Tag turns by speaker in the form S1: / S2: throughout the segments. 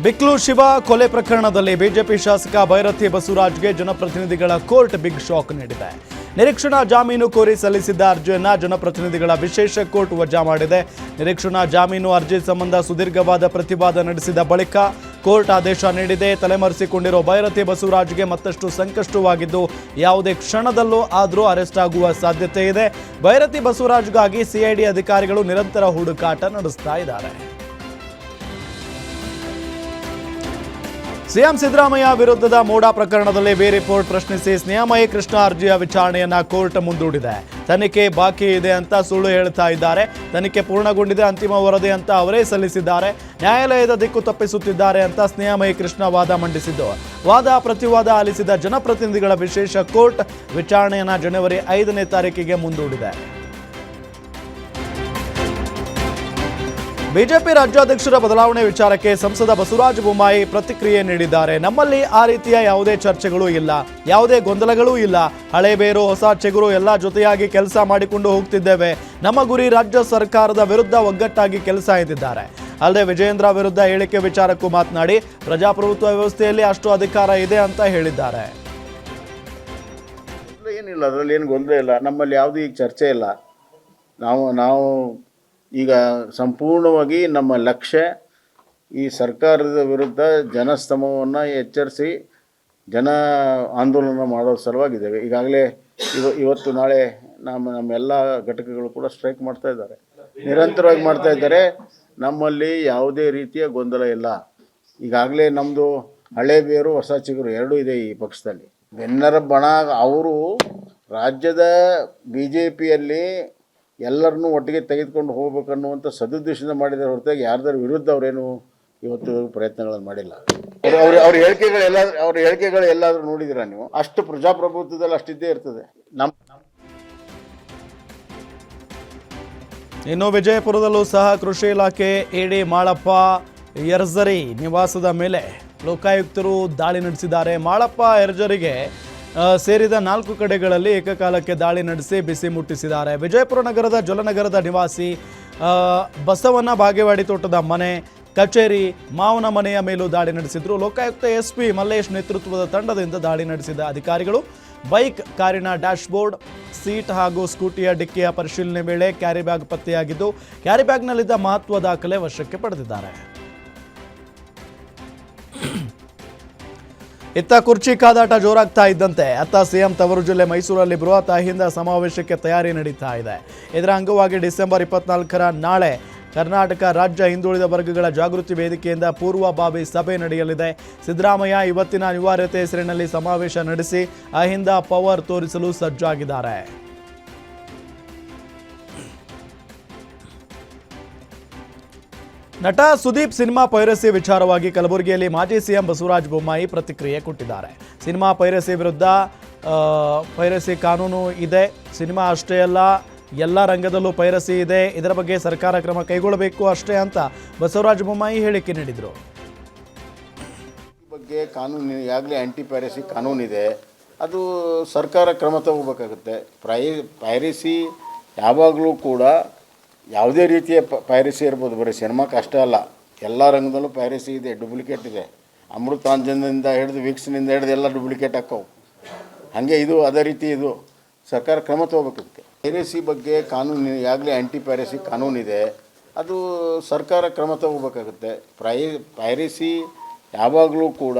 S1: ಬಿಕ್ಲು ಶಿವ ಕೊಲೆ ಪ್ರಕರಣದಲ್ಲಿ ಬಿಜೆಪಿ ಶಾಸಕ ಭೈರತಿ ಬಸವರಾಜ್ಗೆ ಜನಪ್ರತಿನಿಧಿಗಳ ಕೋರ್ಟ್ ಬಿಗ್ ಶಾಕ್ ನೀಡಿದೆ. ನಿರೀಕ್ಷಣಾ ಜಾಮೀನು ಕೋರಿ ಸಲ್ಲಿಸಿದ್ದ ಅರ್ಜಿಯನ್ನು ಜನಪ್ರತಿನಿಧಿಗಳ ವಿಶೇಷ ಕೋರ್ಟ್ ವಜಾ ಮಾಡಿದೆ. ನಿರೀಕ್ಷಣಾ ಜಾಮೀನು ಅರ್ಜಿ ಸಂಬಂಧ ಸುದೀರ್ಘವಾದ ಪ್ರತಿವಾದ ನಡೆಸಿದ ಬಳಿಕ ಕೋರ್ಟ್ ಆದೇಶ ನೀಡಿದೆ. ತಲೆಮರೆಸಿಕೊಂಡಿರೋ ಭೈರತಿ ಬಸವರಾಜ್ಗೆ ಮತ್ತಷ್ಟು ಸಂಕಷ್ಟವಾಗಿದ್ದು ಯಾವುದೇ ಕ್ಷಣದಲ್ಲೂ ಆದರೂ ಅರೆಸ್ಟ್ ಆಗುವ ಸಾಧ್ಯತೆ ಇದೆ. ಭೈರತಿ ಬಸವರಾಜ್ಗಾಗಿ ಸಿಐಡಿ ಅಧಿಕಾರಿಗಳು ನಿರಂತರ ಹುಡುಕಾಟ ನಡೆಸ್ತಾ ಇದ್ದಾರೆ. ಸಿಎಂ ಸಿದ್ದರಾಮಯ್ಯ ವಿರುದ್ಧದ ಮೋಡಾ ಪ್ರಕರಣದಲ್ಲಿ ಬಿ ರಿಪೋರ್ಟ್ ಪ್ರಶ್ನಿಸಿ ಸ್ನೇಹಮಯಿ ಕೃಷ್ಣ ಅರ್ಜಿಯ ವಿಚಾರಣೆಯನ್ನ ಕೋರ್ಟ್ ಮುಂದೂಡಿದೆ. ತನಿಖೆ ಬಾಕಿ ಇದೆ ಅಂತ ಸುಳ್ಳು ಹೇಳ್ತಾ ಇದ್ದಾರೆ. ತನಿಖೆ ಪೂರ್ಣಗೊಂಡಿದೆ, ಅಂತಿಮ ವರದಿ ಅಂತ ಅವರೇ ಸಲ್ಲಿಸಿದ್ದಾರೆ. ನ್ಯಾಯಾಲಯದ ದಿಕ್ಕು ತಪ್ಪಿಸುತ್ತಿದ್ದಾರೆ ಅಂತ ಸ್ನೇಹಮಯಿ ಕೃಷ್ಣ ವಾದ ಮಂಡಿಸಿದ್ದು, ವಾದ ಪ್ರತಿವಾದ ಆಲಿಸಿದ ಜನಪ್ರತಿನಿಧಿಗಳ ವಿಶೇಷ ಕೋರ್ಟ್ ವಿಚಾರಣೆಯನ್ನ ಜನವರಿ 5ನೇ ತಾರೀಕಿಗೆ ಮುಂದೂಡಿದೆ. ಬಿಜೆಪಿ ರಾಜ್ಯಾಧ್ಯಕ್ಷರ ಬದಲಾವಣೆ ವಿಚಾರಕ್ಕೆ ಸಂಸದ ಬಸವರಾಜ ಬೊಮ್ಮಾಯಿ ಪ್ರತಿಕ್ರಿಯೆ ನೀಡಿದ್ದಾರೆ. ನಮ್ಮಲ್ಲಿ ಆ ರೀತಿಯ ಯಾವುದೇ ಚರ್ಚೆಗಳೂ ಇಲ್ಲ, ಯಾವುದೇ ಗೊಂದಲಗಳೂ ಇಲ್ಲ. ಹಳೆ ಬೇರು ಹೊಸ ಚಿಗುರು ಎಲ್ಲ ಜೊತೆಯಾಗಿ ಕೆಲಸ ಮಾಡಿಕೊಂಡು ಹೋಗ್ತಿದ್ದೇವೆ. ನಮ್ಮ ಗುರಿ ರಾಜ್ಯ ಸರ್ಕಾರದ ವಿರುದ್ಧ ಒಗ್ಗಟ್ಟಾಗಿ ಕೆಲಸ ಎಂದಿದ್ದಾರೆ. ಅಲ್ಲದೆ ವಿಜಯೇಂದ್ರ ವಿರುದ್ಧ ಹೇಳಿಕೆ ವಿಚಾರಕ್ಕೂ ಮಾತನಾಡಿ ಪ್ರಜಾಪ್ರಭುತ್ವ ವ್ಯವಸ್ಥೆಯಲ್ಲಿ ಅಷ್ಟು ಅಧಿಕಾರ ಇದೆ ಅಂತ ಹೇಳಿದ್ದಾರೆ.
S2: ಏನಿಲ್ಲ, ಅದರಲ್ಲಿ ಏನು ಗೊಂದಲ ಇಲ್ಲ. ನಮ್ಮಲ್ಲಿ ಯಾವುದೂ ಈಗ ಚರ್ಚೆ ಇಲ್ಲ. ನಾವು ಈಗ ಸಂಪೂರ್ಣವಾಗಿ ನಮ್ಮ ಲಕ್ಷ್ಯ ಈ ಸರ್ಕಾರದ ವಿರುದ್ಧ ಜನಸ್ತಮವನ್ನು ಎಚ್ಚರಿಸಿ ಜನ ಆಂದೋಲನ ಮಾಡೋ ಸಲುವಾಗಿದ್ದೇವೆ. ಈಗಾಗಲೇ ಇವತ್ತು ನಾಳೆ ನಮ್ಮೆಲ್ಲ ಘಟಕಗಳು ಕೂಡ ಸ್ಟ್ರೈಕ್ ಮಾಡ್ತಾ ಇದ್ದಾರೆ, ನಿರಂತರವಾಗಿ ಮಾಡ್ತಾ ಇದ್ದಾರೆ. ನಮ್ಮಲ್ಲಿ ಯಾವುದೇ ರೀತಿಯ ಗೊಂದಲ ಇಲ್ಲ. ಈಗಾಗಲೇ ನಮ್ಮದು ಹಳೆ ಬೇರು ಹೊಸ ಚಿಗುರು ಎರಡೂ ಇದೆ ಈ ಪಕ್ಷದಲ್ಲಿ. ಬೆನ್ನರ ಬಣ ಅವರು ರಾಜ್ಯದ BJPಯಲ್ಲಿ ಎಲ್ಲರನ್ನೂ ಒಟ್ಟಿಗೆ ತೆಗೆದುಕೊಂಡು ಹೋಗ್ಬೇಕನ್ನುವಂಥ ಸದುದ್ದೇಶದಿಂದ ಮಾಡಿದರೆ ಹೊರತಾಗಿ ಯಾರ್ದಾರ ವಿರುದ್ಧ ಅವರೇನು ಇವತ್ತು ಪ್ರಯತ್ನಗಳನ್ನು ಮಾಡಿಲ್ಲ. ಅವ್ರ ಹೇಳಿಕೆಗಳು ಎಲ್ಲಾದರೂ ನೋಡಿದಿರಾ ನೀವು? ಅಷ್ಟು ಪ್ರಜಾಪ್ರಭುತ್ವದಲ್ಲಿ ಅಷ್ಟಿದ್ದೇ ಇರ್ತದೆ.
S1: ಇನ್ನು ವಿಜಯಪುರದಲ್ಲೂ ಸಹ ಕೃಷಿ ಇಲಾಖೆ ಎಡಿ ಮಾಳಪ್ಪ ಯರ್ಜರಿ ನಿವಾಸದ ಮೇಲೆ ಲೋಕಾಯುಕ್ತರು ದಾಳಿ ನಡೆಸಿದ್ದಾರೆ. ಮಾಳಪ್ಪ ಯರ್ಜರಿಗೆ ಸೇರಿದ 4 ಕಡೆಗಳಲ್ಲಿ ಏಕಕಾಲಕ್ಕೆ ದಾಳಿ ನಡೆಸಿ ಬಿಸಿ ಮುಟ್ಟಿಸಿದ್ದಾರೆ. ವಿಜಯಪುರ ನಗರದ ಜಲನಗರದ ನಿವಾಸಿ ಬಸವನ ಬಾಗೇವಾಡಿ ತೋಟದ ಮನೆ, ಕಚೇರಿ, ಮಾವನ ಮನೆಯ ಮೇಲೂ ದಾಳಿ ನಡೆಸಿದ್ರು. ಲೋಕಾಯುಕ್ತ SP ಮಲ್ಲೇಶ್ ನೇತೃತ್ವದ ತಂಡದಿಂದ ದಾಳಿ ನಡೆಸಿದ ಅಧಿಕಾರಿಗಳು ಬೈಕ್, ಕಾರಿನ ಡ್ಯಾಶ್ಬೋರ್ಡ್, ಸೀಟ್ ಹಾಗೂ ಸ್ಕೂಟಿಯ ಡಿಕ್ಕಿಯ ಪರಿಶೀಲನೆ ವೇಳೆ ಕ್ಯಾರಿ ಬ್ಯಾಗ್ ಪತ್ತೆಯಾಗಿದ್ದು, ಕ್ಯಾರಿ ಬ್ಯಾಗ್ನಲ್ಲಿದ್ದ ಮಹತ್ವ ದಾಖಲೆ ವಶಕ್ಕೆ ಪಡೆದಿದ್ದಾರೆ. ಇತ್ತ ಕುರ್ಚಿ ಕಾದಾಟ ಜೋರಾಗ್ತಾ ಇದ್ದಂತೆ ಅತ್ತ ಸಿಎಂ ತವರು ಜಿಲ್ಲೆ ಮೈಸೂರಲ್ಲಿ ಬೃಹತ್ ಅಹಿಂದ ಸಮಾವೇಶಕ್ಕೆ ತಯಾರಿ ನಡೀತಾ ಇದೆ. ಇದರ ಅಂಗವಾಗಿ ಡಿಸೆಂಬರ್ 24ರ ನಾಳೆ ಕರ್ನಾಟಕ ರಾಜ್ಯ ಹಿಂದುಳಿದ ವರ್ಗಗಳ ಜಾಗೃತಿ ವೇದಿಕೆಯಿಂದ ಪೂರ್ವಭಾವಿ ಸಭೆ ನಡೆಯಲಿದೆ. ಸಿದ್ದರಾಮಯ್ಯ ಇವತ್ತಿನ ಅನಿವಾರ್ಯತೆ ಹೆಸರಿನಲ್ಲಿ ಸಮಾವೇಶ ನಡೆಸಿ ಅಹಿಂದ ಪವರ್ ತೋರಿಸಲು ಸಜ್ಜಾಗಿದ್ದಾರೆ. ನಟ ಸುದೀಪ್ ಸಿನಿಮಾ ಪೈರಸಿ ವಿಚಾರವಾಗಿ ಕಲಬುರಗಿಯಲ್ಲಿ ಮಾಜಿ ಸಿಎಂ ಬಸವರಾಜ ಬೊಮ್ಮಾಯಿ ಪ್ರತಿಕ್ರಿಯೆ ಕೊಟ್ಟಿದ್ದಾರೆ. ಸಿನಿಮಾ ಪೈರಸಿ ವಿರುದ್ಧ ಪೈರಸಿ ಕಾನೂನು ಇದೆ. ಸಿನಿಮಾ ಅಷ್ಟೇ ಅಲ್ಲ, ಎಲ್ಲ ರಂಗದಲ್ಲೂ ಪೈರಸಿ ಇದೆ. ಇದರ ಬಗ್ಗೆ ಸರ್ಕಾರ ಕ್ರಮ ಕೈಗೊಳ್ಳಬೇಕು ಅಷ್ಟೇ ಅಂತ ಬಸವರಾಜ ಬೊಮ್ಮಾಯಿ ಹೇಳಿಕೆ ನೀಡಿದರು.
S2: ಈ ಬಗ್ಗೆ ಕಾನೂನು ಈಗಾಗಲೇ ಆ್ಯಂಟಿ ಪೈರಸಿ ಕಾನೂನಿದೆ, ಅದು ಸರ್ಕಾರ ಕ್ರಮ ತಗೋಬೇಕಾಗುತ್ತೆ. ಪೈರಸಿ ಯಾವಾಗಲೂ ಕೂಡ ಯಾವುದೇ ರೀತಿಯ ಪೈರಸಿ ಇರ್ಬೋದು, ಬರೀ ಸಿನಿಮಾಕ್ಕೆ ಅಷ್ಟೇ ಅಲ್ಲ, ಎಲ್ಲ ರಂಗದಲ್ಲೂ ಪೈರಸಿ ಇದೆ, ಡೂಪ್ಲಿಕೇಟ್ ಇದೆ. ಅಮೃತಾಂಜನದಿಂದ ಹಿಡಿದು ವಿಕ್ಸ್ನಿಂದ ಹಿಡಿದು ಎಲ್ಲ ಡೂಪ್ಲಿಕೇಟ್ ಹಾಕವು. ಹಾಗೆ ಇದು ಅದೇ ರೀತಿ ಇದು ಸರ್ಕಾರ ಕ್ರಮ ತಗೋಬೇಕಾಗುತ್ತೆ. ಪೈರಸಿ ಬಗ್ಗೆ ಕಾನೂನು ಈಗಾಗಲೇ ಆ್ಯಂಟಿ ಪೈರಸಿ ಕಾನೂನಿದೆ, ಅದು ಸರ್ಕಾರ ಕ್ರಮ ತಗೋಬೇಕಾಗುತ್ತೆ. ಪೈರಸಿ ಯಾವಾಗಲೂ ಕೂಡ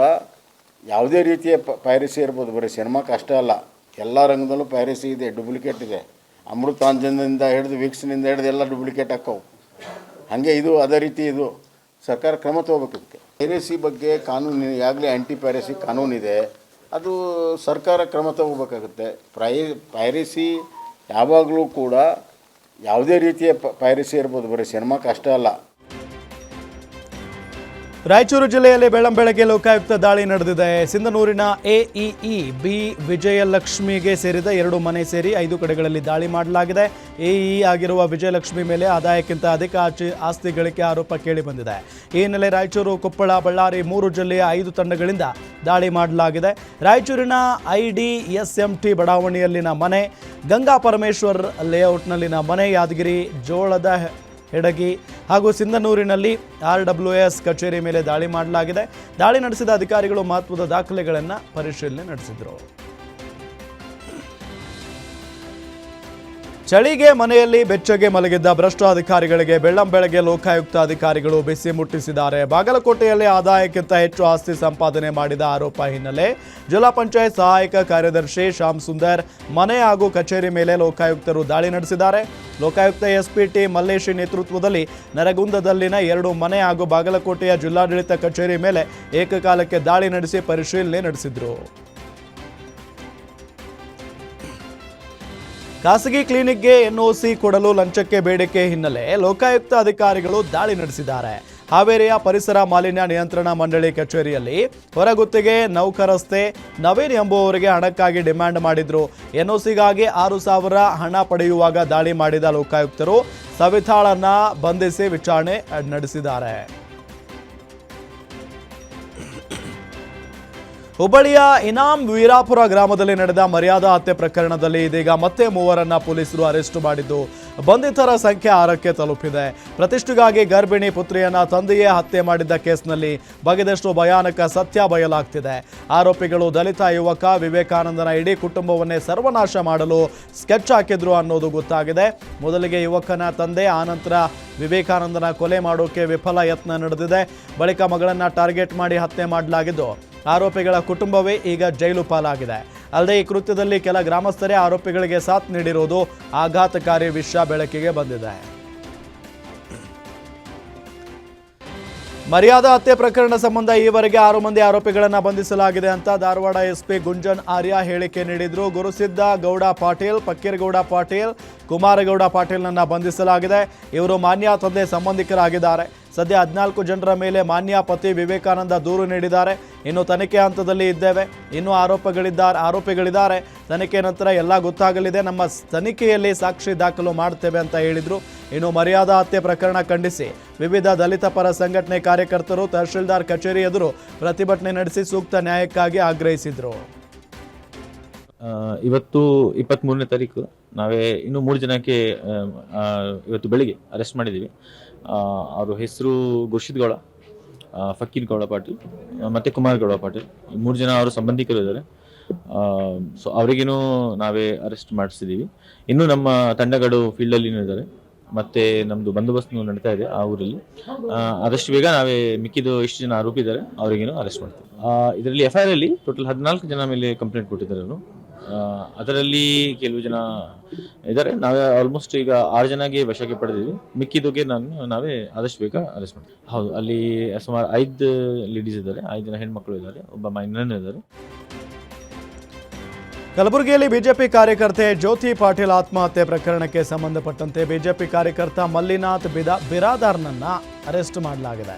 S2: ಯಾವುದೇ ರೀತಿಯ ಪೈರಸಿ ಇರ್ಬೋದು, ಬರೀ ಸಿನಿಮಾಕ್ಕೆ ಅಷ್ಟೇ ಅಲ್ಲ, ಎಲ್ಲ ರಂಗದಲ್ಲೂ ಪೈರಸಿ ಇದೆ, ಡೂಪ್ಲಿಕೇಟ್ ಇದೆ. ಅಮೃತಾಂಜನದಿಂದ ಹಿಡಿದು ವಿಕ್ಸ್ನಿಂದ ಹಿಡಿದು ಎಲ್ಲ ಡೂಪ್ಲಿಕೇಟ್ ಹಾಕವು. ಹಾಗೆ ಇದು ಅದೇ ರೀತಿ ಇದು ಸರ್ಕಾರ ಕ್ರಮ ತಗೋಬೇಕಾಗುತ್ತೆ. ಪೈರಸಿ ಬಗ್ಗೆ ಕಾನೂನು ಈಗಾಗಲೇ ಆ್ಯಂಟಿ ಪೈರಸಿ ಕಾನೂನಿದೆ, ಅದು ಸರ್ಕಾರ ಕ್ರಮ ತಗೋಬೇಕಾಗುತ್ತೆ. ಪೈರಸಿ ಯಾವಾಗಲೂ ಕೂಡ ಯಾವುದೇ ರೀತಿಯ ಪೈರಸಿ ಇರ್ಬೋದು, ಬರೀ ಸಿನಿಮಾಕ್ಕೆ ಅಷ್ಟೇ ಅಲ್ಲ.
S1: ರಾಯಚೂರು ಜಿಲ್ಲೆಯಲ್ಲಿ ಬೆಳ್ಳಂಬೆಳಗ್ಗೆ ಲೋಕಾಯುಕ್ತ ದಾಳಿ ನಡೆದಿದೆ. ಸಿಂಧನೂರಿನ AEE ಬಿ ವಿಜಯಲಕ್ಷ್ಮಿಗೆ ಸೇರಿದ 2 ಮನೆ ಸೇರಿ 5 ಕಡೆಗಳಲ್ಲಿ ದಾಳಿ ಮಾಡಲಾಗಿದೆ. AEE ಆಗಿರುವ ವಿಜಯಲಕ್ಷ್ಮಿ ಮೇಲೆ ಆದಾಯಕ್ಕಿಂತ ಅಧಿಕ ಆಸ್ತಿ ಗಳಿಕೆ ಆರೋಪ ಕೇಳಿ ಬಂದಿದೆ. ಈ ಹಿನ್ನೆಲೆ ರಾಯಚೂರು, ಕೊಪ್ಪಳ, ಬಳ್ಳಾರಿ 3 ಜಿಲ್ಲೆಯ 5 ತಂಡಗಳಿಂದ ದಾಳಿ ಮಾಡಲಾಗಿದೆ. ರಾಯಚೂರಿನ IDSMT ಬಡಾವಣೆಯಲ್ಲಿನ ಮನೆ, ಗಂಗಾ ಪರಮೇಶ್ವರ್ ಲೇಔಟ್ನಲ್ಲಿನ ಮನೆ, ಯಾದಗಿರಿ ಜೋಳದ ಹೆಡಗಿ ಹಾಗೂ ಸಿಂಧನೂರಿನಲ್ಲಿ RWS ಕಚೇರಿ ಮೇಲೆ ದಾಳಿ ಮಾಡಲಾಗಿದೆ. ದಾಳಿ ನಡೆಸಿದ ಅಧಿಕಾರಿಗಳು ಮಹತ್ವದ ದಾಖಲೆಗಳನ್ನು ಪರಿಶೀಲನೆ ನಡೆಸಿದರು. ಚಳಿಗೆ ಮನೆಯಲ್ಲಿ ಬೆಚ್ಚಗೆ ಮಲಗಿದ್ದ ಭ್ರಷ್ಟ ಅಧಿಕಾರಿಗಳಿಗೆ ಬೆಳ್ಳಂಬೆಳಗ್ಗೆ ಲೋಕಾಯುಕ್ತ ಅಧಿಕಾರಿಗಳು ಬಿಸಿ ಮುಟ್ಟಿಸಿದ್ದಾರೆ. ಬಾಗಲಕೋಟೆಯಲ್ಲಿ ಆದಾಯಕ್ಕಿಂತ ಹೆಚ್ಚು ಆಸ್ತಿ ಸಂಪಾದನೆ ಮಾಡಿದ ಆರೋಪ ಹಿನ್ನೆಲೆ ಜಿಲ್ಲಾ ಪಂಚಾಯತ್ ಸಹಾಯಕ ಕಾರ್ಯದರ್ಶಿ ಶ್ಯಾಮ್ ಸುಂದರ್ ಮನೆ ಹಾಗೂ ಕಚೇರಿ ಮೇಲೆ ಲೋಕಾಯುಕ್ತರು ದಾಳಿ ನಡೆಸಿದ್ದಾರೆ. ಲೋಕಾಯುಕ್ತ SP ಟಿ ಮಲ್ಲೇಶಿ ನೇತೃತ್ವದಲ್ಲಿ ನರಗುಂದದಲ್ಲಿನ 2 ಮನೆ ಹಾಗೂ ಬಾಗಲಕೋಟೆಯ ಜಿಲ್ಲಾಡಳಿತ ಕಚೇರಿ ಮೇಲೆ ಏಕಕಾಲಕ್ಕೆ ದಾಳಿ ನಡೆಸಿ ಪರಿಶೀಲನೆ ನಡೆಸಿದರು. ಖಾಸಗಿ ಕ್ಲಿನಿಕ್ಗೆ NOC ಕೊಡಲು ಲಂಚಕ್ಕೆ ಬೇಡಿಕೆ ಹಿನ್ನೆಲೆ ಲೋಕಾಯುಕ್ತ ಅಧಿಕಾರಿಗಳು ದಾಳಿ ನಡೆಸಿದ್ದಾರೆ. ಹಾವೇರಿಯ ಪರಿಸರ ಮಾಲಿನ್ಯ ನಿಯಂತ್ರಣ ಮಂಡಳಿ ಕಚೇರಿಯಲ್ಲಿ ಹೊರಗುತ್ತಿಗೆ ನೌಕರಸ್ತೆ ನವೀನ್ ಎಂಬುವವರಿಗೆ ಹಣಕ್ಕಾಗಿ ಡಿಮ್ಯಾಂಡ್ ಮಾಡಿದ್ರು. NOCಗಾಗಿ 6,000 ಹಣ ಪಡೆಯುವಾಗ ದಾಳಿ ಮಾಡಿದ ಲೋಕಾಯುಕ್ತರು ಸವಿತಾಳನ್ನ ಬಂಧಿಸಿ ವಿಚಾರಣೆ ನಡೆಸಿದ್ದಾರೆ. ಹುಬ್ಬಳ್ಳಿಯ ಇನಾಮ್ ವೀರಾಪುರ ಗ್ರಾಮದಲ್ಲಿ ನಡೆದ ಮರ್ಯಾದಾ ಹತ್ಯೆ ಪ್ರಕರಣದಲ್ಲಿ ಇದೀಗ ಮತ್ತೆ 3 ಪೊಲೀಸರು ಅರೆಸ್ಟ್ ಮಾಡಿದ್ದು ಬಂಧಿತರ ಸಂಖ್ಯೆ 6ಕ್ಕೆ ತಲುಪಿದೆ. ಪ್ರತಿಷ್ಠೆಗಾಗಿ ಗರ್ಭಿಣಿ ಪುತ್ರಿಯನ್ನ ತಂದೆಯೇ ಹತ್ಯೆ ಮಾಡಿದ್ದ ಕೇಸ್ನಲ್ಲಿ ಬಗೆದಷ್ಟು ಭಯಾನಕ ಸತ್ಯ ಬಯಲಾಗ್ತಿದೆ. ಆರೋಪಿಗಳು ದಲಿತ ಯುವಕ ವಿವೇಕಾನಂದನ ಇಡೀ ಕುಟುಂಬವನ್ನೇ ಸರ್ವನಾಶ ಮಾಡಲು ಸ್ಕೆಚ್ ಹಾಕಿದ್ರು ಅನ್ನೋದು ಗೊತ್ತಾಗಿದೆ. ಮೊದಲಿಗೆ ಯುವಕನ ತಂದೆ, ಆನಂತರ ವಿವೇಕಾನಂದನ ಕೊಲೆ ಮಾಡೋಕೆ ವಿಫಲ ಯತ್ನ ನಡೆದಿದೆ. ಬಳಿಕ ಮಗಳನ್ನ ಟಾರ್ಗೆಟ್ ಮಾಡಿ ಹತ್ಯೆ ಮಾಡಲಾಗಿದ್ದು ಆರೋಪಿಗಳ ಕುಟುಂಬವೇ ಈಗ ಜೈಲು ಪಾಲಾಗಿದೆ. ಅಲ್ಲದೆ ಈ ಕೃತ್ಯದಲ್ಲಿ ಕೆಲ ಗ್ರಾಮಸ್ಥರೇ ಆರೋಪಿಗಳಿಗೆ ಸಾಥ್ ನೀಡಿರುವುದು ಆಘಾತಕಾರಿ ವಿಷಯ ಬೆಳಕಿಗೆ ಬಂದಿದೆ. ಮರ್ಯಾದಾ ಹತ್ಯೆ ಪ್ರಕರಣ ಸಂಬಂಧ ಈವರೆಗೆ 6 ಮಂದಿ ಆರೋಪಿಗಳನ್ನು ಬಂಧಿಸಲಾಗಿದೆ ಅಂತ ಧಾರವಾಡ SP ಗುಂಜನ್ ಆರ್ಯ ಹೇಳಿಕೆ ನೀಡಿದ್ರು. ಗುರುಸಿದ್ದ ಗೌಡ ಪಾಟೀಲ್, ಫಕ್ಕೀರಗೌಡ ಪಾಟೀಲ್, ಕುಮಾರಗೌಡ ಪಾಟೀಲ್ನನ್ನ ಬಂಧಿಸಲಾಗಿದೆ. ಇವರು ಮಾನ್ಯ ತಂದೆ ಸಂಬಂಧಿಕರಾಗಿದ್ದಾರೆ. ಸದ್ಯ 14 ಜನರ ಮೇಲೆ ಮಾನ್ಯ ಪತಿ ವಿವೇಕಾನಂದ ದೂರು ನೀಡಿದ್ದಾರೆ. ಇನ್ನು ತನಿಖೆ ಹಂತದಲ್ಲಿ ಇದ್ದೇವೆ. ಇನ್ನೂ ಆರೋಪಿಗಳಿದ್ದಾರೆ. ತನಿಖೆ ನಂತರ ಎಲ್ಲ ಗೊತ್ತಾಗಲಿದೆ. ನಮ್ಮ ತನಿಖೆಯಲ್ಲಿ ಸಾಕ್ಷಿ ದಾಖಲು ಮಾಡ್ತೇವೆ ಅಂತ ಹೇಳಿದ್ರು. ಇನ್ನು ಮರ್ಯಾದಾ ಹತ್ಯೆ ಪ್ರಕರಣ ಖಂಡಿಸಿ ವಿವಿಧ ದಲಿತ ಪರ ಸಂಘಟನೆ ಕಾರ್ಯಕರ್ತರು ತಹಶೀಲ್ದಾರ್ ಕಚೇರಿ ಎದುರು ಪ್ರತಿಭಟನೆ ನಡೆಸಿ ಸೂಕ್ತ ನ್ಯಾಯಕ್ಕಾಗಿ ಆಗ್ರಹಿಸಿದ್ರು.
S3: ಇವತ್ತು 23ನೇ ತಾರೀಕು ನಾವೇ ಇನ್ನೂ 3 ಜನಕ್ಕೆ ಇವತ್ತು ಬೆಳಿಗ್ಗೆ ಅರೆಸ್ಟ್ ಮಾಡಿದ್ದೀವಿ. ಅವ್ರ ಹೆಸರು ಗುರ್ಷಿದ್ ಗೌಡ, ಫಕೀರ್ ಗೌಡ ಪಾಟೀಲ್ ಮತ್ತು ಕುಮಾರ್ ಗೌಡ ಪಾಟೀಲ್. ಈ 3 ಜನ ಅವರು ಸಂಬಂಧಿಕರು ಇದ್ದಾರೆ. ಸೊ ಅವರಿಗೇನು ನಾವೇ ಅರೆಸ್ಟ್ ಮಾಡಿಸಿದ್ದೀವಿ. ಇನ್ನೂ ನಮ್ಮ ತಂಡಗಳು ಫೀಲ್ಡಲ್ಲಿ ಇದ್ದಾರೆ ಮತ್ತು ನಮ್ಮದು ಬಂದೋಬಸ್ತ್ ನಡೀತಾ ಇದೆ ಆ ಊರಲ್ಲಿ. ಆದಷ್ಟು ಬೇಗ ನಾವೇ ಮಿಕ್ಕಿದ್ದು ಎಷ್ಟು ಜನ ಆರೋಪಿ ಇದ್ದಾರೆ ಅವರಿಗೇನು ಅರೆಸ್ಟ್ ಮಾಡ್ತೀವಿ. ಇದರಲ್ಲಿ FIR ಅಲ್ಲಿ ಟೋಟಲ್ 14 ಜನ ಮೇಲೆ ಕಂಪ್ಲೇಂಟ್ ಕೊಟ್ಟಿದ್ದಾರೆ ಅವರು. ಅದರಲ್ಲಿ ಕೆಲವು ಜನ ಇದ್ದಾರೆ. ನಾವೇ ಆಲ್ಮೋಸ್ಟ್ ಈಗ 6 ಜನಗೆ ವಶಕ್ಕೆ ಪಡೆದಿದ್ವಿ. ಮಿಕ್ಕಿದಕ್ಕೆ ನಾವೇ ಆದಷ್ಟು ಬೇಗ ಅರೆಸ್ಟ್ ಮಾಡ್ತೀವಿ. ಹೌದು, ಅಲ್ಲಿ ಸುಮಾರು 5 ಲೇಡೀಸ್ ಇದ್ದಾರೆ, 5 ಜನ ಹೆಣ್ಮಕ್ಳು ಇದ್ದಾರೆ, ಒಬ್ಬ ಮೈನರ್ ಇದ್ದಾರೆ.
S1: ಕಲಬುರಗಿಯಲ್ಲಿ ಬಿಜೆಪಿ ಕಾರ್ಯಕರ್ತೆ ಜ್ಯೋತಿ ಪಾಟೀಲ್ ಆತ್ಮಹತ್ಯೆ ಪ್ರಕರಣಕ್ಕೆ ಸಂಬಂಧಪಟ್ಟಂತೆ ಬಿಜೆಪಿ ಕಾರ್ಯಕರ್ತ ಮಲ್ಲಿನಾಥ್ ಬಿರಾದಾರ್ನನ್ನ ಅರೆಸ್ಟ್ ಮಾಡಲಾಗಿದೆ.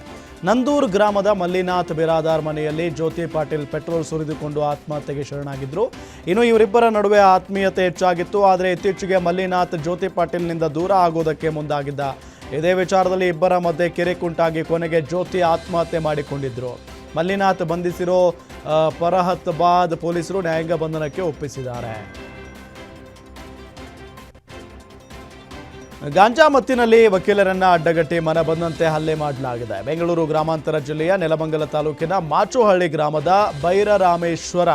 S1: ನಂದೂರ್ ಗ್ರಾಮದ ಮಲ್ಲಿನಾಥ್ ಬಿರಾದಾರ್ ಮನೆಯಲ್ಲಿ ಜ್ಯೋತಿ ಪಾಟೀಲ್ ಪೆಟ್ರೋಲ್ ಸುರಿದುಕೊಂಡು ಆತ್ಮಹತ್ಯೆಗೆ ಶರಣಾಗಿದ್ರು. ಇನ್ನು ಇವರಿಬ್ಬರ ನಡುವೆ ಆತ್ಮೀಯತೆ ಹೆಚ್ಚಾಗಿತ್ತು. ಆದರೆ ಇತ್ತೀಚೆಗೆ ಮಲ್ಲಿನಾಥ್ ಜ್ಯೋತಿ ಪಾಟೀಲ್ನಿಂದ ದೂರ ಆಗೋದಕ್ಕೆ ಮುಂದಾಗಿದ್ದ. ಇದೇ ವಿಚಾರದಲ್ಲಿ ಇಬ್ಬರ ಮಧ್ಯೆ ಕಿರಿಕುಂಟಾಗಿ ಕೊನೆಗೆ ಜ್ಯೋತಿ ಆತ್ಮಹತ್ಯೆ ಮಾಡಿಕೊಂಡಿದ್ರು. ಮಲ್ಲಿನಾಥ್ ಬಂಧಿಸಿರೋ ಫರಹತಾಬಾದ್ ಪೊಲೀಸರು ನ್ಯಾಯಾಂಗ ಬಂಧನಕ್ಕೆ ಒಪ್ಪಿಸಿದ್ದಾರೆ. ಗಾಂಜಾ ಮತ್ತಿನಲ್ಲಿ ವಕೀಲರನ್ನ ಅಡ್ಡಗಟ್ಟಿ ಮನ ಬಂದಂತೆ ಹಲ್ಲೆ ಮಾಡಲಾಗಿದೆ. ಬೆಂಗಳೂರು ಗ್ರಾಮಾಂತರ ಜಿಲ್ಲೆಯ ನೆಲಮಂಗಲ ತಾಲೂಕಿನ ಮಾಚುಹಳ್ಳಿ ಗ್ರಾಮದ ಬೈರರಾಮೇಶ್ವರ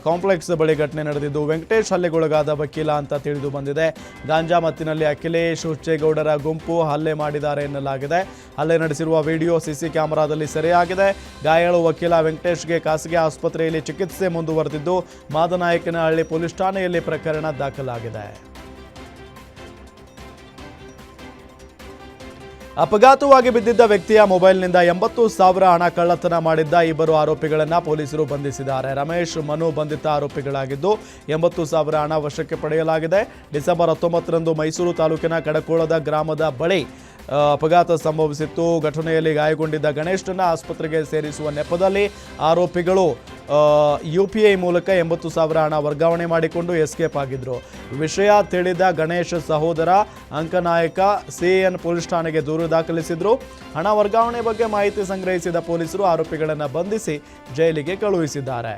S1: ಕಾಂಪ್ಲೆಕ್ಸ್ ಬಳಿ ಘಟನೆ ನಡೆದಿದ್ದು ವೆಂಕಟೇಶ್ ಹಲ್ಲೆಗೊಳಗಾದ ವಕೀಲ ಅಂತ ತಿಳಿದು ಬಂದಿದೆ. ಗಾಂಜಾ ಮತ್ತಿನಲ್ಲಿ ಅಖಿಲೇಶ್ ಹುಚ್ಚೇಗೌಡರ ಗುಂಪು ಹಲ್ಲೆ ಮಾಡಿದ್ದಾರೆ ಎನ್ನಲಾಗಿದೆ. ಹಲ್ಲೆ ನಡೆಸಿರುವ ವಿಡಿಯೋ CC ಕ್ಯಾಮೆರಾದಲ್ಲಿ ಸೆರೆಯಾಗಿದೆ. ಗಾಯಾಳು ವಕೀಲ ವೆಂಕಟೇಶ್ಗೆ ಖಾಸಗಿ ಆಸ್ಪತ್ರೆಯಲ್ಲಿ ಚಿಕಿತ್ಸೆ ಮುಂದುವರೆದಿದ್ದು ಮಾದನಾಯಕನಹಳ್ಳಿ ಪೊಲೀಸ್ ಠಾಣೆಯಲ್ಲಿ ಪ್ರಕರಣ ದಾಖಲಾಗಿದೆ. ಅಪಘಾತವಾಗಿ ಬಿದ್ದಿದ್ದ ವ್ಯಕ್ತಿಯ ಮೊಬೈಲ್ನಿಂದ 80,000 ಹಣ ಕಳ್ಳತನ ಮಾಡಿದ್ದ ಇಬ್ಬರು ಆರೋಪಿಗಳನ್ನು ಪೊಲೀಸರು ಬಂಧಿಸಿದ್ದಾರೆ. ರಮೇಶ್, ಮನು ಬಂಧಿತ ಆರೋಪಿಗಳಾಗಿದ್ದು 80,000 ಹಣ ವಶಕ್ಕೆ ಪಡೆಯಲಾಗಿದೆ. ಡಿಸೆಂಬರ್ 19ರಂದು ಮೈಸೂರು ತಾಲೂಕಿನ ಕಡಕೋಳದ ಗ್ರಾಮದ ಬಳಿ ಅಪಘಾತ ಸಂಭವಿಸಿತ್ತು. ಘಟನೆಯಲ್ಲಿ ಗಾಯಗೊಂಡಿದ್ದ ಗಣೇಶನನ್ನು ಆಸ್ಪತ್ರೆಗೆ ಸೇರಿಸುವ ನೆಪದಲ್ಲಿ ಆರೋಪಿಗಳು UPI ಮೂಲಕ 80,000 ಹಣ ವರ್ಗಾವಣೆ ಮಾಡಿಕೊಂಡು ಎಸ್ಕೇಪ್ ಆಗಿದ್ರು. ವಿಷಯ ತಿಳಿದ ಗಣೇಶ್ ಸಹೋದರ ಅಂಕನಾಯಕ CN ಪೊಲೀಸ್ ಠಾಣೆಗೆ ದೂರು ದಾಖಲಿಸಿದ್ರು. ಹಣ ವರ್ಗಾವಣೆ ಬಗ್ಗೆ ಮಾಹಿತಿ ಸಂಗ್ರಹಿಸಿದ ಪೊಲೀಸರು ಆರೋಪಿಗಳನ್ನು ಬಂಧಿಸಿ ಜೈಲಿಗೆ ಕಳುಹಿಸಿದ್ದಾರೆ.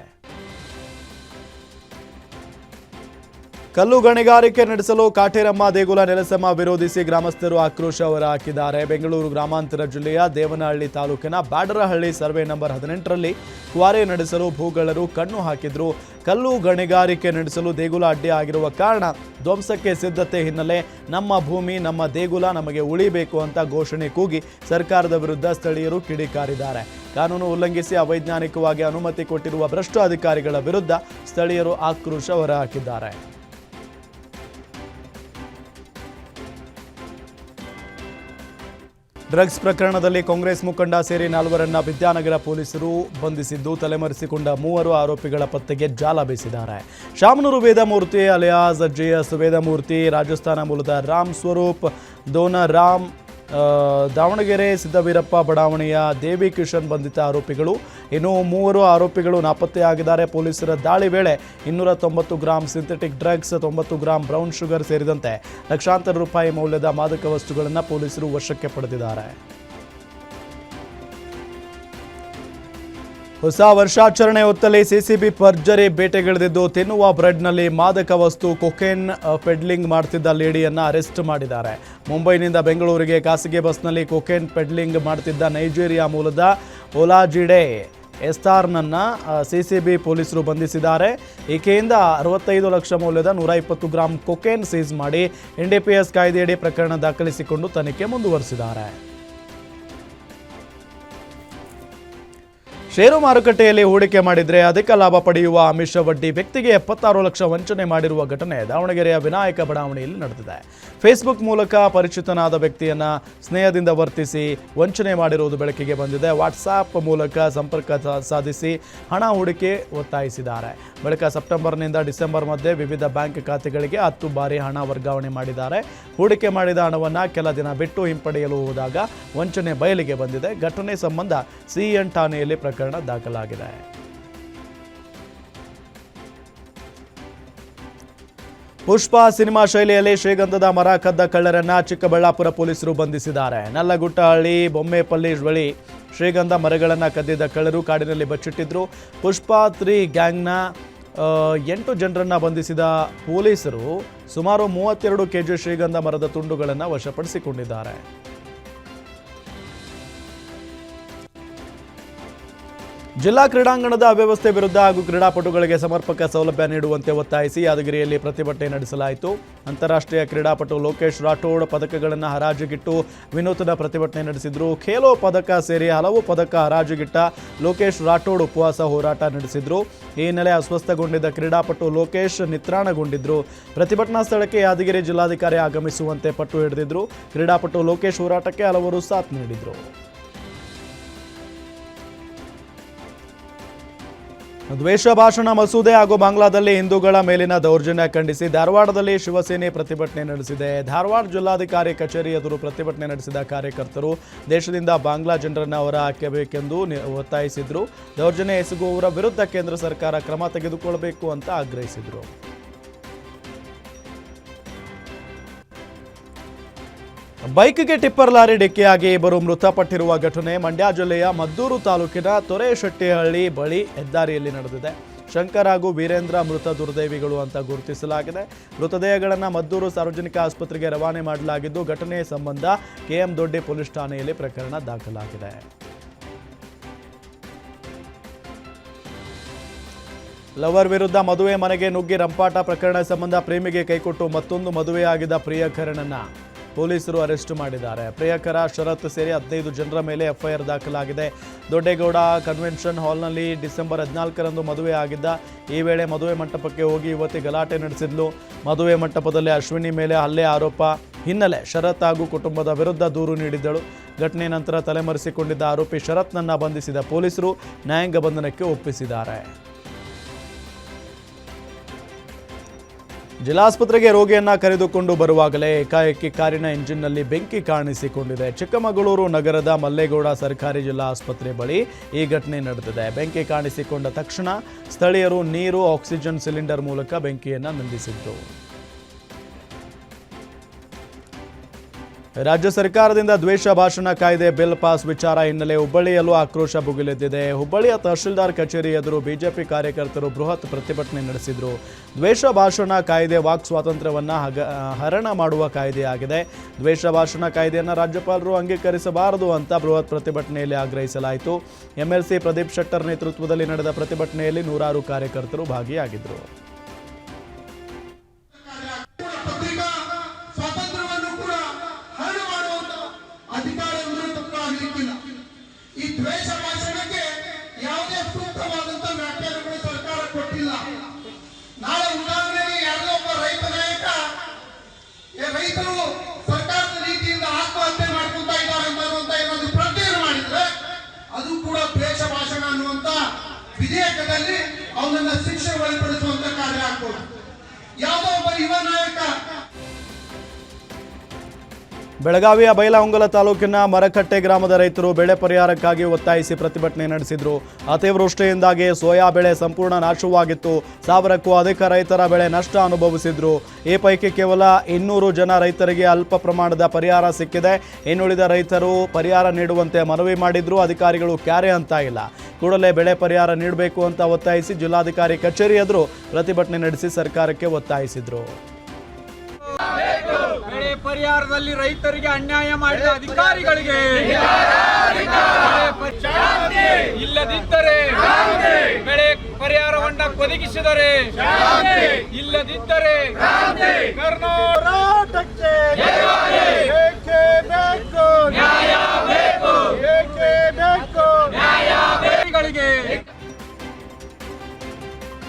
S1: ಕಲ್ಲು ಗಣಿಗಾರಿಕೆ ನಡೆಸಲು ಕಾಟೇರಮ್ಮ ದೇಗುಲ ನೆಲಸಮ ವಿರೋಧಿಸಿ ಗ್ರಾಮಸ್ಥರು ಆಕ್ರೋಶ ಹೊರಹಾಕಿದ್ದಾರೆ. ಬೆಂಗಳೂರು ಗ್ರಾಮಾಂತರ ಜಿಲ್ಲೆಯ ದೇವನಹಳ್ಳಿ ತಾಲೂಕಿನ ಬ್ಯಾಡರಹಳ್ಳಿ ಸರ್ವೆ ನಂಬರ್ 18ರಲ್ಲಿ ಕ್ವಾರೆ ನಡೆಸಲು ಭೂಗಳರು ಕಣ್ಣು ಹಾಕಿದ್ರು. ಕಲ್ಲು ಗಣಿಗಾರಿಕೆ ನಡೆಸಲು ದೇಗುಲ ಅಡ್ಡಿ ಆಗಿರುವ ಕಾರಣ ಧ್ವಂಸಕ್ಕೆ ಸಿದ್ಧತೆ ಹಿನ್ನೆಲೆ ನಮ್ಮ ಭೂಮಿ ನಮ್ಮ ದೇಗುಲ ನಮಗೆ ಉಳಿಬೇಕು ಅಂತ ಘೋಷಣೆ ಕೂಗಿ ಸರ್ಕಾರದ ವಿರುದ್ಧ ಸ್ಥಳೀಯರು ಕಿಡಿಕಾರಿದ್ದಾರೆ. ಕಾನೂನು ಉಲ್ಲಂಘಿಸಿ ಅವೈಜ್ಞಾನಿಕವಾಗಿ ಅನುಮತಿ ಕೊಟ್ಟಿರುವ ಭ್ರಷ್ಟ ಅಧಿಕಾರಿಗಳ ವಿರುದ್ಧ ಸ್ಥಳೀಯರು ಆಕ್ರೋಶ ಹೊರಹಾಕಿದ್ದಾರೆ. ಡ್ರಗ್ಸ್ ಪ್ರಕರಣದಲ್ಲಿ ಕಾಂಗ್ರೆಸ್ ಮುಖಂಡ ಸೇರಿ 4ರನ್ನ ವಿದ್ಯಾನಗರ ಪೊಲೀಸರು ಬಂಧಿಸಿದ್ದು, ತಲೆಮರೆಸಿಕೊಂಡ 3 ಆರೋಪಿಗಳ ಪತ್ತೆಗೆ ಜಾಲ ಬೀಸಿದ್ದಾರೆ. ಶಾಮನೂರು ವೇದಮೂರ್ತಿ ಅಲಿಯಾಸ್ JS ವೇದಮೂರ್ತಿ, ರಾಜಸ್ಥಾನ ಮೂಲದ ರಾಮ್ ಸ್ವರೂಪ್ ದೋನರಾಮ್, ದಾವಣಗೆರೆ ಸಿದ್ದವೀರಪ್ಪ ಬಡಾವಣೆಯ ದೇವಿ ಕಿಶನ್ ಬಂಧಿತ ಆರೋಪಿಗಳು. ಇನ್ನು 3 ಆರೋಪಿಗಳು ನಾಪತ್ತೆಯಾಗಿದ್ದಾರೆ. ಪೊಲೀಸರ ದಾಳಿ ವೇಳೆ 290 gram synthetic drugs, 90 gram brown sugar ಸೇರಿದಂತೆ ಲಕ್ಷಾಂತರ ರೂಪಾಯಿ ಮೌಲ್ಯದ ಮಾದಕ ವಸ್ತುಗಳನ್ನು ಪೊಲೀಸರು ವಶಕ್ಕೆ ಪಡೆದಿದ್ದಾರೆ. ಹೊಸ ವರ್ಷಾಚರಣೆ ಹೊತ್ತಲ್ಲಿ ಸಿಸಿಬಿ ಭರ್ಜರಿ ಬೇಟೆಗಿಳಿದಿದ್ದು, ತಿನ್ನುವ ಬ್ರೆಡ್ನಲ್ಲಿ ಮಾದಕ ವಸ್ತು ಕೊಕೇನ್ ಪೆಡ್ಲಿಂಗ್ ಮಾಡ್ತಿದ್ದ ಲೇಡಿಯನ್ನ ಅರೆಸ್ಟ್ ಮಾಡಿದ್ದಾರೆ. ಮುಂಬೈನಿಂದ ಬೆಂಗಳೂರಿಗೆ ಖಾಸಗಿ ಬಸ್ನಲ್ಲಿ ಕೊಕೇನ್ ಪೆಡ್ಲಿಂಗ್ ಮಾಡ್ತಿದ್ದ ನೈಜೀರಿಯಾ ಮೂಲದ ಒಲಾಜಿಡೆ ಎಸ್ತಾರ್ನನ್ನ ಸಿಸಿಬಿ ಪೊಲೀಸರು ಬಂಧಿಸಿದ್ದಾರೆ. ಈಕೆಯಿಂದ 65 ಲಕ್ಷ ಮೌಲ್ಯದ 120 ಗ್ರಾಂ ಕೊಕೇನ್ ಸೀಸ್ ಮಾಡಿ NDPS ಕಾಯ್ದೆಯಡಿ ಪ್ರಕರಣ ದಾಖಲಿಸಿಕೊಂಡು ತನಿಖೆ ಮುಂದುವರೆಸಿದ್ದಾರೆ. ಷೇರು ಮಾರುಕಟ್ಟೆಯಲ್ಲಿ ಹೂಡಿಕೆ ಮಾಡಿದರೆ ಅಧಿಕ ಲಾಭ ಪಡೆಯುವ ಆಮಿಷ ಒಡ್ಡಿ ವ್ಯಕ್ತಿಗೆ 76 ಲಕ್ಷ ವಂಚನೆ ಮಾಡಿರುವ ಘಟನೆ ದಾವಣಗೆರೆಯ ವಿನಾಯಕ ಬಡಾವಣೆಯಲ್ಲಿ ನಡೆದಿದೆ. ಫೇಸ್ಬುಕ್ ಮೂಲಕ ಪರಿಚಿತನಾದ ವ್ಯಕ್ತಿಯನ್ನ ಸ್ನೇಹದಿಂದ ವರ್ತಿಸಿ ವಂಚನೆ ಮಾಡಿರುವುದು ಬೆಳಕಿಗೆ ಬಂದಿದೆ. ವಾಟ್ಸಾಪ್ ಮೂಲಕ ಸಂಪರ್ಕ ಸಾಧಿಸಿ ಹಣ ಹೂಡಿಕೆ ಒತ್ತಾಯಿಸಿದ್ದಾರೆ. ಬಳಿಕ ಸೆಪ್ಟೆಂಬರ್ನಿಂದ ಡಿಸೆಂಬರ್ ಮಧ್ಯೆ ವಿವಿಧ ಬ್ಯಾಂಕ್ ಖಾತೆಗಳಿಗೆ 10 ಬಾರಿ ಹಣ ವರ್ಗಾವಣೆ ಮಾಡಿದ್ದಾರೆ. ಹೂಡಿಕೆ ಮಾಡಿದ ಹಣವನ್ನು ಕೆಲ ದಿನ ಬಿಟ್ಟು ಹಿಂಪಡೆಯಲು ಹೋದಾಗ ವಂಚನೆ ಬಯಲಿಗೆ ಬಂದಿದೆ. ಘಟನೆ ಸಂಬಂಧ CN ಠಾಣೆಯಲ್ಲಿ ಪ್ರಕರಣ ದಾಖಲಾಗಿದೆ. ಪುಷ್ಪ ಸಿನಿಮಾ ಶೈಲಿಯಲ್ಲಿ ಶ್ರೀಗಂಧದ ಮರ ಕದ್ದ ಕಳ್ಳರನ್ನ ಚಿಕ್ಕಬಳ್ಳಾಪುರ ಪೊಲೀಸರು ಬಂಧಿಸಿದ್ದಾರೆ. ನಲ್ಲಗುಟ್ಟಹಳ್ಳಿ ಬೊಮ್ಮೆಪಲ್ಲಿ ಬಳಿ ಶ್ರೀಗಂಧ ಮರಗಳನ್ನು ಕದ್ದಿದ್ದ ಕಳ್ಳರು ಕಾಡಿನಲ್ಲಿ ಬಚ್ಚಿಟ್ಟಿದ್ರು. ಪುಷ್ಪ 3 ಗ್ಯಾಂಗ್ನ 8 ಜನರನ್ನ ಬಂಧಿಸಿದ ಪೊಲೀಸರು ಸುಮಾರು 32 kg ಶ್ರೀಗಂಧ ಮರದ ತುಂಡುಗಳನ್ನು ವಶಪಡಿಸಿಕೊಂಡಿದ್ದಾರೆ. ಜಿಲ್ಲಾ ಕ್ರೀಡಾಂಗಣದ ಅವ್ಯವಸ್ಥೆ ವಿರುದ್ಧ ಹಾಗೂ ಕ್ರೀಡಾಪಟುಗಳಿಗೆ ಸಮರ್ಪಕ ಸೌಲಭ್ಯ ನೀಡುವಂತೆ ಒತ್ತಾಯಿಸಿ ಯಾದಗಿರಿಯಲ್ಲಿ ಪ್ರತಿಭಟನೆ ನಡೆಸಲಾಯಿತು. ಅಂತಾರಾಷ್ಟ್ರೀಯ ಕ್ರೀಡಾಪಟು ಲೋಕೇಶ್ ರಾಠೋಡ್ ಪದಕಗಳನ್ನು ಹರಾಜುಗಿಟ್ಟು ವಿನೂತನ ಪ್ರತಿಭಟನೆ ನಡೆಸಿದ್ರು. ಖೇಲೋ ಪದಕ ಸೇರಿ ಹಲವು ಪದಕ ಹರಾಜುಗಿಟ್ಟ ಲೋಕೇಶ್ ರಾಠೋಡ್ ಉಪವಾಸ ಹೋರಾಟ ನಡೆಸಿದ್ರು. ಈ ಹಿನ್ನೆಲೆ ಅಸ್ವಸ್ಥಗೊಂಡಿದ್ದ ಕ್ರೀಡಾಪಟು ಲೋಕೇಶ್ ನಿತ್ರಾಣಗೊಂಡಿದ್ರು. ಪ್ರತಿಭಟನಾ ಸ್ಥಳಕ್ಕೆ ಯಾದಗಿರಿ ಜಿಲ್ಲಾಧಿಕಾರಿ ಆಗಮಿಸುವಂತೆ ಪಟ್ಟು ಹಿಡಿದಿದ್ರು. ಕ್ರೀಡಾಪಟು ಲೋಕೇಶ್ ಹೋರಾಟಕ್ಕೆ ಹಲವರು ಸಾಥ್ ನೀಡಿದ್ರು. ದ್ವೇಷ ಭಾಷಣ ಮಸೂದೆ ಹಾಗೂ ಬಾಂಗ್ಲಾದಲ್ಲಿ ಹಿಂದೂಗಳ ಮೇಲಿನ ದೌರ್ಜನ್ಯ ಖಂಡಿಸಿ ಧಾರವಾಡದಲ್ಲಿ ಶಿವಸೇನೆ ಪ್ರತಿಭಟನೆ ನಡೆಸಿದೆ. ಧಾರವಾಡ ಜಿಲ್ಲಾಧಿಕಾರಿ ಕಚೇರಿ ಎದುರು ಪ್ರತಿಭಟನೆ ನಡೆಸಿದ ಕಾರ್ಯಕರ್ತರು ದೇಶದಿಂದ ಬಾಂಗ್ಲಾ ಜನರನ್ನು ಹೊರ ಹಾಕಬೇಕೆಂದು ಒತ್ತಾಯಿಸಿದ್ರು. ದೌರ್ಜನ್ಯ ಎಸಗುವವರ ವಿರುದ್ಧ ಕೇಂದ್ರ ಸರ್ಕಾರ ಕ್ರಮ ತೆಗೆದುಕೊಳ್ಳಬೇಕು ಅಂತ ಆಗ್ರಹಿಸಿದರು. ಬೈಕ್ಗೆ ಟಿಪ್ಪರ್ ಲಾರಿ ಡಿಕ್ಕಿಯಾಗಿ ಇಬ್ಬರು ಮೃತಪಟ್ಟಿರುವ ಘಟನೆ ಮಂಡ್ಯ ಜಿಲ್ಲೆಯ ಮದ್ದೂರು ತಾಲೂಕಿನ ತೊರೆಶೆಟ್ಟಿಹಳ್ಳಿ ಬಳಿ ಹೆದ್ದಾರಿಯಲ್ಲಿ ನಡೆದಿದೆ. ಶಂಕರ್ ಹಾಗೂ ವೀರೇಂದ್ರ ಮೃತ ದುರ್ದೈವಿಗಳು ಅಂತ ಗುರುತಿಸಲಾಗಿದೆ. ಮೃತದೇಹಗಳನ್ನು ಮದ್ದೂರು ಸಾರ್ವಜನಿಕ ಆಸ್ಪತ್ರೆಗೆ ರವಾನೆ ಮಾಡಲಾಗಿದ್ದು, ಘಟನೆ ಸಂಬಂಧ KM ದೊಡ್ಡಿ ಪೊಲೀಸ್ ಠಾಣೆಯಲ್ಲಿ ಪ್ರಕರಣ ದಾಖಲಾಗಿದೆ. ಲವರ್ ವಿರುದ್ಧ ಮದುವೆ ಮನೆಗೆ ನುಗ್ಗಿ ರಂಪಾಟ ಪ್ರಕರಣ ಸಂಬಂಧ ಪ್ರೇಮಿಗೆ ಕೈಕೊಟ್ಟು ಮತ್ತೊಂದು ಮದುವೆಯಾಗಿದ್ದ ಪ್ರಿಯಕರನನ್ನ ಪೊಲೀಸರು ಅರೆಸ್ಟ್ ಮಾಡಿದ್ದಾರೆ. ಪ್ರಿಯಕರ ಶರತ್ ಸೇರಿ 15 ಜನರ ಮೇಲೆ FIR ದಾಖಲಾಗಿದೆ. ದೊಡ್ಡೇಗೌಡ ಕನ್ವೆನ್ಷನ್ ಹಾಲ್ನಲ್ಲಿ ಡಿಸೆಂಬರ್ 14ರಂದು ಮದುವೆ ಆಗಿದ್ದ. ಈ ವೇಳೆ ಮದುವೆ ಮಂಟಪಕ್ಕೆ ಹೋಗಿ ಯುವತಿ ಗಲಾಟೆ ನಡೆಸಿದ್ಲು. ಮದುವೆ ಮಂಟಪದಲ್ಲಿ ಅಶ್ವಿನಿ ಮೇಲೆ ಹಲ್ಲೆ ಆರೋಪ ಹಿನ್ನೆಲೆ ಶರತ್ ಹಾಗೂ ಕುಟುಂಬದ ವಿರುದ್ಧ ದೂರು ನೀಡಿದ್ದಳು. ಘಟನೆ ನಂತರ ತಲೆಮರೆಸಿಕೊಂಡಿದ್ದ ಆರೋಪಿ ಶರತ್ನನ್ನ ಬಂಧಿಸಿದ ಪೊಲೀಸರು ನ್ಯಾಯಾಂಗ ಬಂಧನಕ್ಕೆ ಒಪ್ಪಿಸಿದ್ದಾರೆ. ಜಿಲ್ಲಾಸ್ಪತ್ರೆಗೆ ರೋಗಿಯನ್ನ ಕರೆದುಕೊಂಡು ಬರುವಾಗಲೇ ಏಕಾಏಕಿ ಕಾರಿನ ಇಂಜಿನ್ನಲ್ಲಿ ಬೆಂಕಿ ಕಾಣಿಸಿಕೊಂಡಿದೆ. ಚಿಕ್ಕಮಗಳೂರು ನಗರದ ಮಲ್ಲೇಗೌಡ ಸರ್ಕಾರಿ ಜಿಲ್ಲಾ ಆಸ್ಪತ್ರೆ ಬಳಿ ಈ ಘಟನೆ ನಡೆದಿದೆ. ಬೆಂಕಿ ಕಾಣಿಸಿಕೊಂಡ ತಕ್ಷಣ ಸ್ಥಳೀಯರು ನೀರು, ಆಕ್ಸಿಜನ್ ಸಿಲಿಂಡರ್ ಮೂಲಕ ಬೆಂಕಿಯನ್ನು ನಂದಿಸಿದ್ರು. ರಾಜ್ಯ ಸರ್ಕಾರದಿಂದ ದ್ವೇಷ ಭಾಷಣ ಕಾಯ್ದೆ ಬಿಲ್ ಪಾಸ್ ವಿಚಾರ ಹಿನ್ನೆಲೆ ಹುಬ್ಬಳ್ಳಿಯಲ್ಲೂ ಆಕ್ರೋಶ ಭುಗಿಲೆದ್ದಿದೆ. ಹುಬ್ಬಳ್ಳಿಯ ತಹಶೀಲ್ದಾರ್ ಕಚೇರಿ ಎದುರು ಬಿಜೆಪಿ ಕಾರ್ಯಕರ್ತರು ಬೃಹತ್ ಪ್ರತಿಭಟನೆ ನಡೆಸಿದರು. ದ್ವೇಷ ಭಾಷಣ ಕಾಯ್ದೆ ವಾಕ್ ಸ್ವಾತಂತ್ರ್ಯವನ್ನು ಹರಣ ಮಾಡುವ ಕಾಯ್ದೆಯಾಗಿದೆ. ದ್ವೇಷ ಭಾಷಣ ಕಾಯ್ದೆಯನ್ನು ರಾಜ್ಯಪಾಲರು ಅಂಗೀಕರಿಸಬಾರದು ಅಂತ ಬೃಹತ್ ಪ್ರತಿಭಟನೆಯಲ್ಲಿ ಆಗ್ರಹಿಸಲಾಯಿತು. ಎಂಎಲ್ಸಿ ಪ್ರದೀಪ್ ಶೆಟ್ಟರ್ ನೇತೃತ್ವದಲ್ಲಿ ನಡೆದ ಪ್ರತಿಭಟನೆಯಲ್ಲಿ ನೂರಾರು ಕಾರ್ಯಕರ್ತರು ಭಾಗಿಯಾಗಿದ್ದರು.
S4: ಈ ದ್ವೇಷ ಭಾಷಣಕ್ಕೆ ಯಾವುದೇ ಸೂಕ್ತವಾದಂತ ವ್ಯಾಖ್ಯಾನಗಳು ಸರ್ಕಾರ ಕೊಟ್ಟಿಲ್ಲ. ನಾಳೆ ಉದಾಹರಣೆಗೆ ಯಾರೋ ಒಬ್ಬ ರೈತ ನಾಯಕ ರೈತರು ಸರ್ಕಾರದ ನೀತಿಯಿಂದ ಆತ್ಮಹತ್ಯೆ ಮಾಡ್ಕೊತಾ ಇದ್ದಾರೆ ಅನ್ನುವಂತ ಏನಾದ್ರು ಪ್ರತಿಯನ್ನ ಮಾಡಿದ್ರೆ ಅದು ಕೂಡ ದ್ವೇಷ ಭಾಷಣ ಅನ್ನುವಂತ ವಿಧೇಯಕದಲ್ಲಿ ಅವನನ್ನ ಶಿಕ್ಷೆ ಒಳಪಡಿಸುವಂತ ಕಾರ್ಯ ಆಗ್ಬೋದು. ಯಾವುದೋ ಒಬ್ಬ ಯುವ ನಾಯಕ
S1: ಬೆಳಗಾವಿಯ ಬೈಲಹೊಂಗಲ ತಾಲೂಕಿನ ಮರಕಟ್ಟೆ ಗ್ರಾಮದ ರೈತರು ಬೆಳೆ ಪರಿಹಾರಕ್ಕಾಗಿ ಒತ್ತಾಯಿಸಿ ಪ್ರತಿಭಟನೆ ನಡೆಸಿದರು. ಅತಿವೃಷ್ಟಿಯಿಂದಾಗಿ ಸೋಯಾ ಬೆಳೆ ಸಂಪೂರ್ಣ ನಾಶವಾಗಿತ್ತು. 1000ಕ್ಕೂ ಅಧಿಕ ರೈತರ ಬೆಳೆ ನಷ್ಟ ಅನುಭವಿಸಿದ್ರು. ಈ ಪೈಕಿ ಕೇವಲ 200 ಜನ ರೈತರಿಗೆ ಅಲ್ಪ ಪ್ರಮಾಣದ ಪರಿಹಾರ ಸಿಕ್ಕಿದೆ. ಇನ್ನುಳಿದ ರೈತರು ಪರಿಹಾರ ನೀಡುವಂತೆ ಮನವಿ ಮಾಡಿದ್ರು. ಅಧಿಕಾರಿಗಳು ಕ್ಯಾರೆ ಅಂತ ಇಲ್ಲ. ಕೂಡಲೇ ಬೆಳೆ ಪರಿಹಾರ ನೀಡಬೇಕು ಅಂತ ಒತ್ತಾಯಿಸಿ ಜಿಲ್ಲಾಧಿಕಾರಿ ಕಚೇರಿ ಎದುರು ಪ್ರತಿಭಟನೆ ನಡೆಸಿ ಸರ್ಕಾರಕ್ಕೆ ಒತ್ತಾಯಿಸಿದ್ರು.
S5: ಬೆಳೆ ಪರಿಹಾರದಲ್ಲಿ ರೈತರಿಗೆ ಅನ್ಯಾಯ ಮಾಡಿದ ಅಧಿಕಾರಿಗಳಿಗೆ ಇಲ್ಲದಿದ್ದರೆ ಬೆಳೆ ಪರಿಹಾರವನ್ನ ಒದಗಿಸಿದರೆ ಇಲ್ಲದಿದ್ದರೆ ಕರ್ನಾಟಕಕ್ಕೆ ಏಕೆ ಬೇಕು ನ್ಯಾಯ ಬೇಕು ಏಕೆ ಬೇಕು ನ್ಯಾಯ ಬೇಕುಗಳಿಗೆ.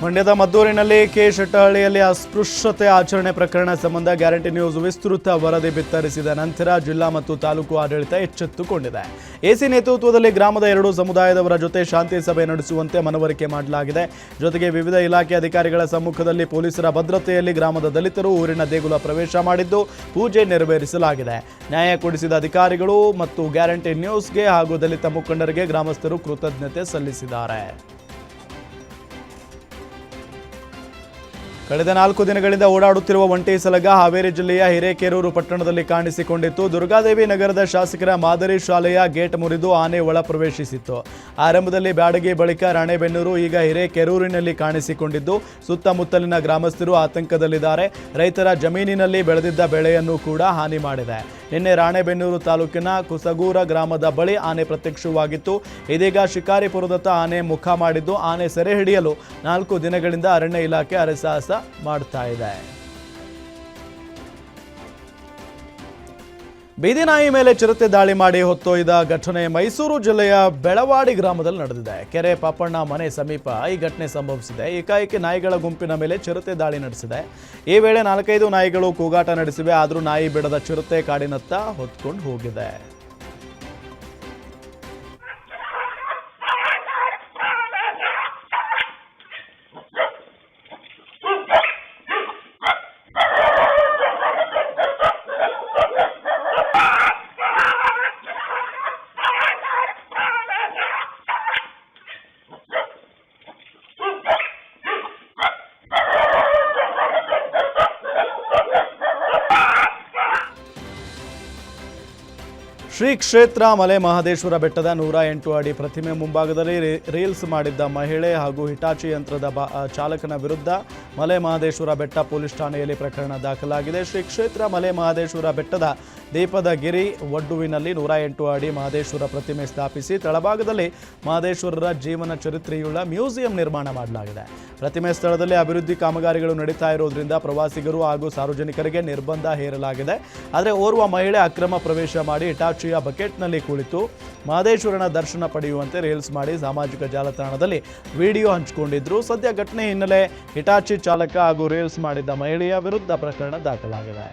S1: ಮಂಡ್ಯದ ಮದ್ದೂರಿನಲ್ಲಿ ಕೆ ಶೆಟ್ಟಹಳ್ಳಿಯಲ್ಲಿ ಅಸ್ಪೃಶ್ಯತೆ ಆಚರಣೆ ಪ್ರಕರಣ ಸಂಬಂಧ ಗ್ಯಾರಂಟಿ ನ್ಯೂಸ್ ವಿಸ್ತೃತ ವರದಿ ಬಿತ್ತರಿಸಿದ ನಂತರ ಜಿಲ್ಲಾ ಮತ್ತು ತಾಲೂಕು ಆಡಳಿತ ಎಚ್ಚೆತ್ತುಕೊಂಡಿದೆ. ಎಸಿ ನೇತೃತ್ವದಲ್ಲಿ ಗ್ರಾಮದ 2 ಸಮುದಾಯದವರ ಜೊತೆ ಶಾಂತಿ ಸಭೆ ನಡೆಸುವಂತೆ ಮನವರಿಕೆ ಮಾಡಲಾಗಿದೆ. ಜೊತೆಗೆ ವಿವಿಧ ಇಲಾಖೆ ಅಧಿಕಾರಿಗಳ ಸಮ್ಮುಖದಲ್ಲಿ ಪೊಲೀಸರ ಭದ್ರತೆಯಲ್ಲಿ ಗ್ರಾಮದ ದಲಿತರು ಊರಿನ ದೇಗುಲ ಪ್ರವೇಶ ಮಾಡಿದ್ದು ಪೂಜೆ ನೆರವೇರಿಸಲಾಗಿದೆ. ನ್ಯಾಯ ಕೊಡಿಸಿದ ಅಧಿಕಾರಿಗಳು ಮತ್ತು ಗ್ಯಾರಂಟಿ ನ್ಯೂಸ್ಗೆ ಹಾಗೂ ದಲಿತ ಮುಖಂಡರಿಗೆ ಗ್ರಾಮಸ್ಥರು ಕೃತಜ್ಞತೆ ಸಲ್ಲಿಸಿದ್ದಾರೆ. ಕಳೆದ 4 ದಿನಗಳಿಂದ ಓಡಾಡುತ್ತಿರುವ ಒಂಟಿ ಸಲಗ ಹಾವೇರಿ ಜಿಲ್ಲೆಯ ಹಿರೇಕೆರೂರು ಪಟ್ಟಣದಲ್ಲಿ ಕಾಣಿಸಿಕೊಂಡಿತ್ತು. ದುರ್ಗಾದೇವಿ ನಗರದ ಶಾಸಕರ ಮಾದರಿ ಶಾಲೆಯ ಗೇಟ್ ಮುರಿದು ಆನೆ ಒಳ ಪ್ರವೇಶಿಸಿತ್ತು. ಆರಂಭದಲ್ಲಿ ಬ್ಯಾಡಗಿ, ಬಳಿಕ ರಾಣೆಬೆನ್ನೂರು, ಈಗ ಹಿರೇಕೆರೂರಿನಲ್ಲಿ ಕಾಣಿಸಿಕೊಂಡಿದ್ದು ಸುತ್ತಮುತ್ತಲಿನ ಗ್ರಾಮಸ್ಥರು ಆತಂಕದಲ್ಲಿದ್ದಾರೆ. ರೈತರ ಜಮೀನಿನಲ್ಲಿ ಬೆಳೆದಿದ್ದ ಬೆಳೆಯನ್ನು ಕೂಡ ಹಾನಿ ಮಾಡಿದೆ. ನಿನ್ನೆ ರಾಣೆಬೆನ್ನೂರು ತಾಲೂಕಿನ ಕುಸಗೂರ ಗ್ರಾಮದ ಬಳಿ ಆನೆ ಪ್ರತ್ಯಕ್ಷವಾಗಿತ್ತು. ಇದೀಗ ಶಿಕಾರಿಪುರದತ್ತ ಆನೆ ಮುಖ ಮಾಡಿದ್ದು ಆನೆ ಸೆರೆ ಹಿಡಿಯಲು 4 ದಿನಗಳಿಂದ ಅರಣ್ಯ ಇಲಾಖೆ ಹರಸಾಹಸ ಮಾಡ್ತಾ ಇದೆ. ಬೀದಿ ನಾಯಿ ಮೇಲೆ ಚಿರತೆ ದಾಳಿ ಮಾಡಿ ಹೊತ್ತೊಯ್ದ ಘಟನೆ ಮೈಸೂರು ಜಿಲ್ಲೆಯ ಬೆಳವಾಡಿ ಗ್ರಾಮದಲ್ಲಿ ನಡೆದಿದೆ. ಕೆರೆ ಪಾಪಣ್ಣ ಮನೆ ಸಮೀಪ ಈ ಘಟನೆ ಸಂಭವಿಸಿದೆ. ಏಕಾಏಕಿ ನಾಯಿಗಳ ಗುಂಪಿನ ಮೇಲೆ ಚಿರತೆ ದಾಳಿ ನಡೆಸಿದೆ. ಈ ವೇಳೆ 4-5 ನಾಯಿಗಳು ಕೂಗಾಟ ನಡೆಸಿವೆ. ಆದರೂ ನಾಯಿ ಬಿಡದ ಚಿರತೆ ಕಾಡಿನತ್ತ ಹೊತ್ಕೊಂಡು ಹೋಗಿದೆ. ಶ್ರೀ ಕ್ಷೇತ್ರ ಮಲೆ ಮಹದೇಶ್ವರ ಬೆಟ್ಟದ 108 ಅಡಿ ಪ್ರತಿಮೆ ಮುಂಭಾಗದಲ್ಲಿ ರೀಲ್ಸ್ ಮಾಡಿದ್ದ ಮಹಿಳೆ ಹಾಗೂ ಹಿಟಾಚಿ ಯಂತ್ರದ ಚಾಲಕನ ವಿರುದ್ಧ ಮಲೆ ಮಹದೇಶ್ವರ ಬೆಟ್ಟ ಪೊಲೀಸ್ ಠಾಣೆಯಲ್ಲಿ ಪ್ರಕರಣ ದಾಖಲಾಗಿದೆ. ಶ್ರೀ ಕ್ಷೇತ್ರ ಮಲೆ ಮಹದೇಶ್ವರ ಬೆಟ್ಟದ ದೀಪದ ಗಿರಿ ಒಡ್ಡುವಿನಲ್ಲಿ 108 ಅಡಿ ಮಹದೇಶ್ವರ ಪ್ರತಿಮೆ ಸ್ಥಾಪಿಸಿ ತಳಭಾಗದಲ್ಲಿ ಮಹದೇಶ್ವರರ ಜೀವನ ಚರಿತ್ರೆಯುಳ್ಳ ಮ್ಯೂಸಿಯಂ ನಿರ್ಮಾಣ ಮಾಡಲಾಗಿದೆ. ಪ್ರತಿಮೆ ಸ್ಥಳದಲ್ಲಿ ಅಭಿವೃದ್ಧಿ ಕಾಮಗಾರಿಗಳು ನಡೀತಾ ಇರೋದ್ರಿಂದ ಪ್ರವಾಸಿಗರು ಹಾಗೂ ಸಾರ್ವಜನಿಕರಿಗೆ ನಿರ್ಬಂಧ ಹೇರಲಾಗಿದೆ. ಆದರೆ ಓರ್ವ ಮಹಿಳೆ ಅಕ್ರಮ ಪ್ರವೇಶ ಮಾಡಿ ಹಿಟಾಚಿಯ ಬಕೆಟ್ನಲ್ಲಿ ಕುಳಿತು ಮಹದೇಶ್ವರನ ದರ್ಶನ ಪಡೆಯುವಂತೆ ರೀಲ್ಸ್ ಮಾಡಿ ಸಾಮಾಜಿಕ ಜಾಲತಾಣದಲ್ಲಿ ವಿಡಿಯೋ ಹಂಚಿಕೊಂಡಿದ್ರು. ಸದ್ಯ ಘಟನೆ ಹಿನ್ನೆಲೆ ಹಿಟಾಚಿ ಚಾಲಕ ಹಾಗೂ ರೀಲ್ಸ್ ಮಾಡಿದ್ದ ಮಹಿಳೆಯ ವಿರುದ್ಧ ಪ್ರಕರಣ ದಾಖಲಾಗಿದೆ.